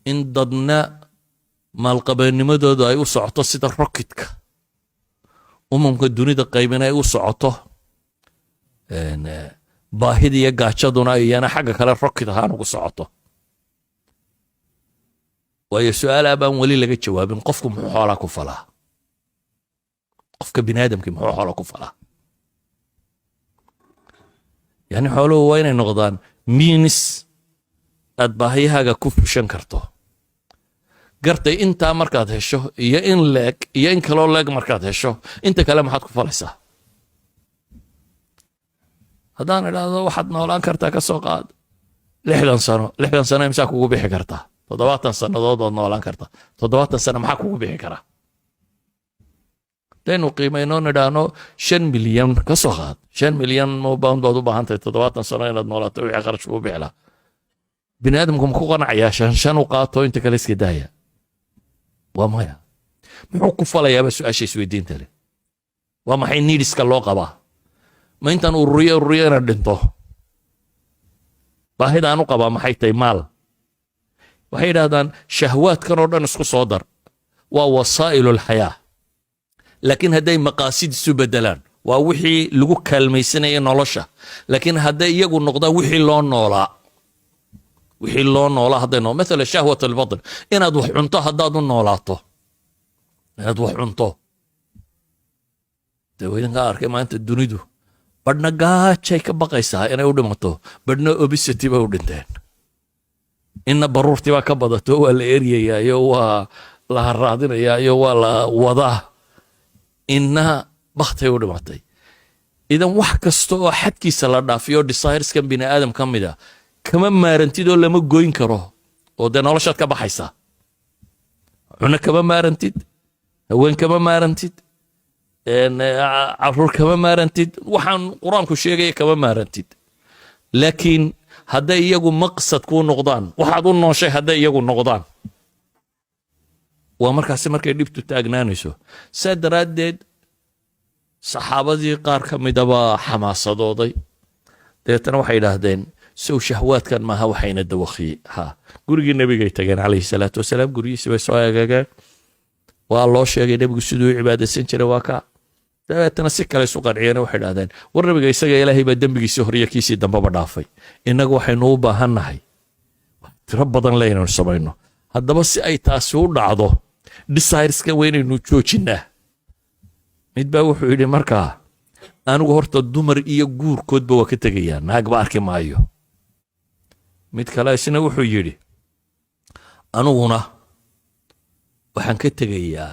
in dadna maalqabeenimadooda ay u socoto sida rokitka umamka dunida qaybina ay u socoto baahida iyo gaajaduna iyana xagga kale rokit ahaan ugu socoto waayo su-aal abaan weli laga jawaabin qofku muxuu xoolaa ku falaa qofka biniaadamkii muxuu xoolaa ku falaa yani xooluhu waa inay noqdaan miinis aad baahiyahaaga ku fushan karto gartay intaa markaad hesho iyo in leeg iyo in kaloo leeg markaad hesho inta kale maxaad ku falaysaa haddaan idhaahdo waxaad noolaan kartaa ka soo qaad 60 sano imsaa kugu bixi kartaa 70 sannadood ood noolaan kartaa 70 sano maxaa kugu bixi karaa daynu qiimayno nidhaahno 5 milyan ka soo qaad 5 milyan pound baad u baahan tahay 70 sano inaad noolaato wixii kharash kugu bixi lahaa biniaadamku ma ku qanacayaa shan u qaato inta kale iska daaya waa maya muxuu ku falayaaba su-aasha isweydiinta leh waa maxay niidiska loo qabaa ma intaan ururiyo inaad dhinto baahidaan u qabaa maxay tahay maal waxay yidhaahdaan shahwaadkan oo dhan isku soo dar waa wasaa'ilu alxayaa laakiin hadday maqaasid isu bedelaan waa wixii lagu kaalmaysanaya nolosha laakiin hadday iyagu noqdaan wixii loo noolaa hadday مثلا شهوة البطن inaad wax cunto haddaad u noolaato inaad wax cunto dawaydanka arkay maanta dunidu badhna gaajay ka baqaysaa inay u dhimato badhna obesity bay u dhinteen inna baruurtii baa ka badato waa la eryayaa iyo waa la haraadinayaa iyo waa la wadaa inna baktay u dhimatay idan wax kasta oo xadkiisa la dhaafiyo desireskan bini aadam ka mid a kama maarantid oo lama goyn karo oo dee noloshaad ka baxaysaa cuno kama maarantid haween kama maarantid caruur kama maarantid waxaan qur-aanku sheegaya kama maarantid laakiin hadday iyagu maqsad kuu noqdaan waxaad u nooshay hadday iyagu noqdaan waa markaasi markay dhibtu taagnaanayso saa daraaddeed saxaabadii qaar ka midaba xamaasadooday dabeetana waxay idhaahdeen sow shahwaadkan maaha waxayna dawakhiye gurigii nebigay tageen calayhi salaatu wasalaam gurigiisi bay soo eegageen waa loo sheegay nebigu siduu u cibaadaysan jiray waa ka dabeetana si kale isu qanciyeen waxay idhahdeen war nebiga isaga ilaahay baa dembigiisii hore iyo kiisii dambaba dhaafay innagu waxaynu u baahannahay tiro badan le inaynu samayno haddaba si ay taasi u dhacdo desireska weynaynu joojinnaa mid baa wuxuu yidhi markaa anigu horta dumar iyo guurkoodba waa ka tegayaa naagba arki maayo mid kale isna wuxuu yidhi aniguna waxaan ka tegayaa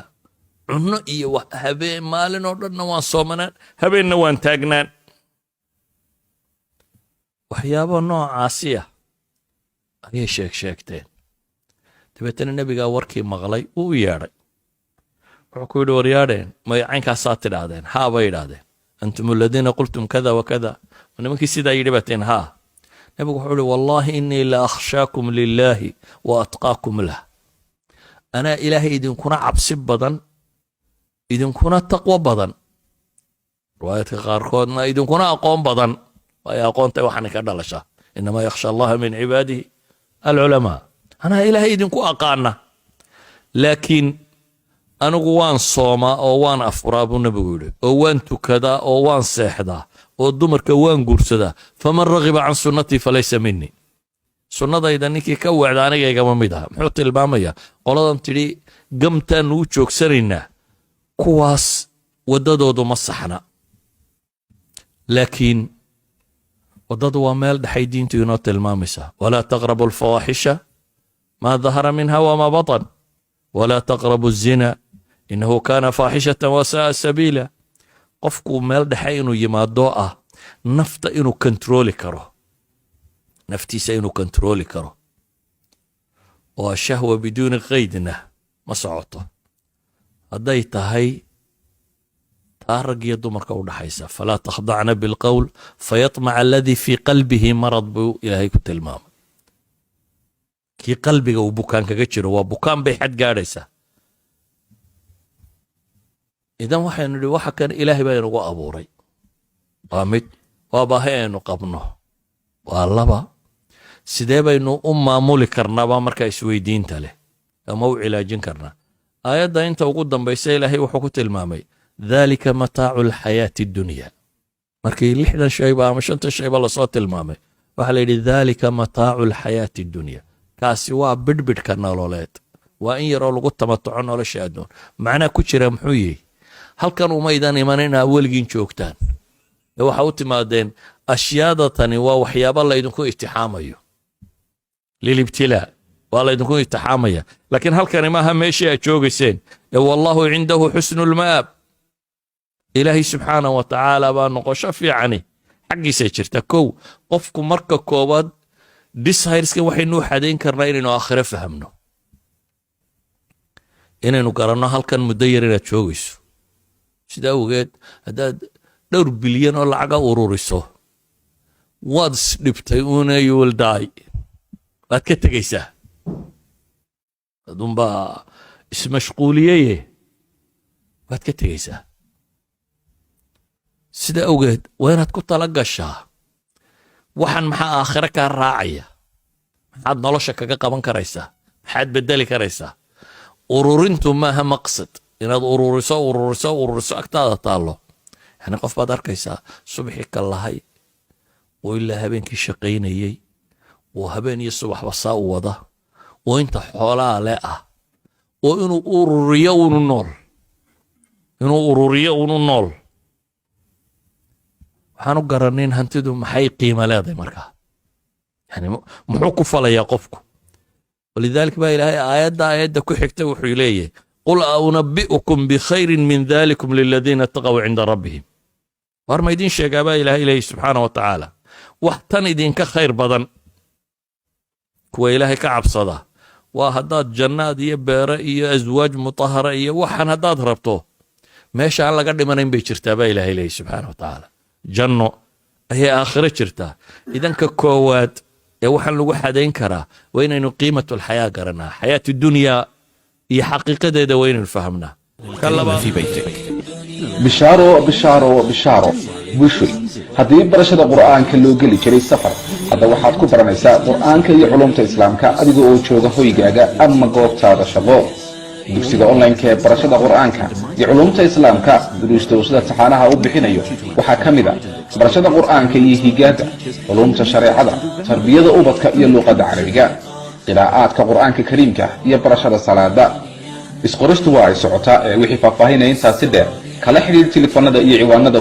cunno iyo habeen maalin oo dhanna waan soomanaan habeenna waan taagnaan waxyaabo noocaasi ah ayay sheegteen dabeetana nebigaa warkii maqlay uu u yeedhay wuxuu ku yidhi waryaadheen may caynkaasaa tidhaahdeen haa bay idhaahdeen antum aladiina qultum kada wakada nimankii sidaa yidhi bateen haa nebigu wuxuu ihi wallaahi innii la akhshaakum lilaahi wa atqaakum lah anaa ilaahay idinkuna cabsi badan idinkuna taqwo badan riwaayadka qaarkoodna idinkuna aqoon badan waayo aqoontay waxaana ka dhalashaa inamaa yakhsha allaha min cibaadihi alculamaa anaa ilaahay idinku aqaana laakiin anigu waan soomaa oo waan afuraa buu nebigu yidhi oo waan tukadaa oo waan seexdaa oo dumarka waan guursadaa faman ragiba can sunnatii falaysa minii sunnadayda ninkii ka weecda anigaygama mid aha muxuu tilmaamayaa qoladan tidhi gamtaannu u joogsanaynaa kuwaas waddadoodu ma saxna laakiin waddadu waa meel dhexay diintu inoo tilmaamaysaa walaa taqrabu alfawaaxisha maa dahara minha wamaa batan walaa taqrabu azina innahu kaana faaxishatan wasaaa sabiila qofku meel dhexe inuu yimaado ah nafta inuu kontrooli karo naftiisa inuu kontrooli karo oo ashahwa biduuni qaydna ma socoto hadday tahay taa rag iyo dumarka u dhaxaysa falaa takhdacna bilqowl fayatmaca aladii fii qalbihi marad buu ilaahay ku tilmaamay kii qalbiga uu bukaan kaga jiro waa bukaan bay xad gaadhaysaa idan waxaynu nidhi waxa kan ilaahay baa inagu abuuray waa mid waa baahi aynu qabno waa laba sidee baynu u maamuli karnaabaa markaa isweydiinta leh ama u cilaajin karnaa aayadda inta ugu dambaysa ilaahay wuxuu ku tilmaamay dhalika mataacu alxayaati addunya markii 60 shayba ama 50 shayba lasoo tilmaamay waxaa la yidhi dhalika mataacu alxayaati addunya kaasi waa bidhbidhka nololeed waa in yaroo lagu tamatoco nolosha adduun macnaa ku jira muxuu yihi halkan umaydan iman inaa weligiin joogtaan ee waxa u timaadeen ashyaadatani waa waxyaaba laydinku itixaamayo lilibtilaa waa laydinku itixaamaya laakiin halkani maaha meeshii aad joogayseen ee wallahu cindahu xusnu lmaab ilaahay subxaanahu wa tacaala baa noqosho fiicani xaggiisa jirta kow qofku marka koobaad dishireskan waxaynu u xadayn karnaa inaynu aakhiro fahamno inaynu garanno halkan muddo yar inaad joogayso sida awgeed haddaad dhowr bilyan oo lacaga ururiso waad isdhibtay una you will die waad ka tegaysaa adunbaa ismashquuliyeye waad ka tegaysaa sida awgeed waa inaad ku tala gashaa waxaan maxaa aakhiro kaa raacaya maxaad nolosha kaga qaban karaysaa maxaad bedeli karaysaa ururintu maaha maqsad inaad ururiso agtaada taallo yani qof baad arkaysaa subaxii ka lahay oo ilaa habeenkii shaqaynayey oo habeen iyo subaxba saa u wada oo inta xoolaa le ah oo inuu ururiyo unu nool waxaan u garanin hantidu maxay qiimo leedahay markaa yani muxuu ku falayaa qofku walidaalika baa ilaahay aayadda ku xigta wuxuu leeyahay qul aunabbi'ukum bikhayrin min dhalikum liladiina taqaw cinda rabbihim war ma idin sheegaa baa ilaahay leeyahay subxaana wa tacaala wax tan idinka khayr badan kuwa ilaahay ka cabsada waa haddaad jannaad iyo beere iyo aswaaj mutahara iyo waxaan haddaad rabto meesha aan laga dhimanayn bay jirtaa baa ilaahay leeyahay subxaana wa tacaala janno ayay aakhiro jirtaa idanka koowaad ee waxaan lagu xadayn karaa waa inaynu qiimatu alxayaa garanaa xayaati dunyaa iyo xaqiiqadeeda waa inaynu fahamnaa bishaaro bushoy haddii barashada qur'aanka loo geli jiray safar hadda waxaad ku baranaysaa qur'aanka iyo culumta islaamka adiga oo jooga hoygaaga ama goobtaada shaqo dugsiga online-ka ee barashada qur'aanka iyo culumta islaamka duruusta uu sida taxaanaha u bixinayo waxaa ka mid a barashada qur'aanka iyo higaada culumta shareecada tarbiyada ubadka iyo luuqadda carabiga qiraa'aadka qur'aanka kariimka iyo barashada salaada isqoristu waa ay socotaa ee wixii faahfaahinaya intaasi dheer kala xidhiir telefoonada iyo ciwaanada